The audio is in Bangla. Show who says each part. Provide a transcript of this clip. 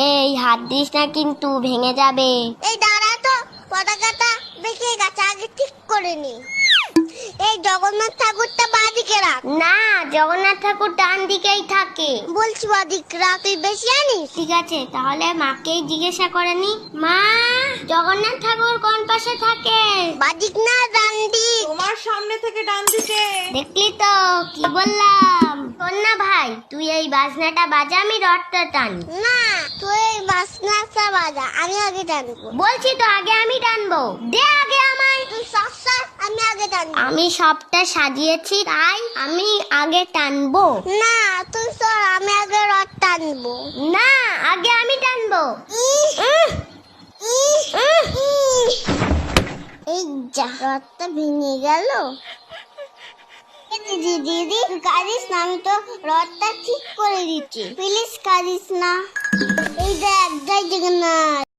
Speaker 1: এই হাত দিস না কিন্তু ভেঙে যাবে।
Speaker 2: এই দাঁড়া তো, পতাকাটা বেঁকে গেছে, আগে ঠিক করে নি। এই জগন্নাথ ঠাকুরটা বাঁদিকে রাখ।
Speaker 1: না, জগন্নাথ ঠাকুর ডান দিকেই থাকে।
Speaker 2: বলছি বাঁদিকে রাখ, তুই বেশি জানিস।
Speaker 1: ঠিক আছে, তাহলে মাকেই জিজ্ঞাসা করে নি। মা, জগন্নাথ ঠাকুর কোন পাশে থাকে?
Speaker 2: বাঁদিক না ডান দিক?
Speaker 3: তোমার সামনে থেকে ডান দিকে।
Speaker 1: দেখলি তো কি বললাম। শোন না ভাই, তুই এই বাজনাটা বাজা, আমি রথটা টানি।
Speaker 2: না, তুই এই বাসনাটা বাজা, আমি আগে টানবো।
Speaker 1: বলছি তো আগে আমি টানবো, দে আগে আমায়।
Speaker 2: তুই সব সর, আমি আগে টানবো।
Speaker 1: আমি সবটা সাজিয়েছি তাই আমি আগে টানবো।
Speaker 2: না, তুই সর, আমি আগে রথ টানবো।
Speaker 1: না, আগে আমি টানবো।
Speaker 2: এই যা, রথটা ভেঙে গেল। দিদি দিদি, তুই কাঁদিস না, আমি তো রথটা ঠিক করে দিচ্ছি, প্লিজ কাঁদিস না। এই দেখ, জয় জগন্নাথ।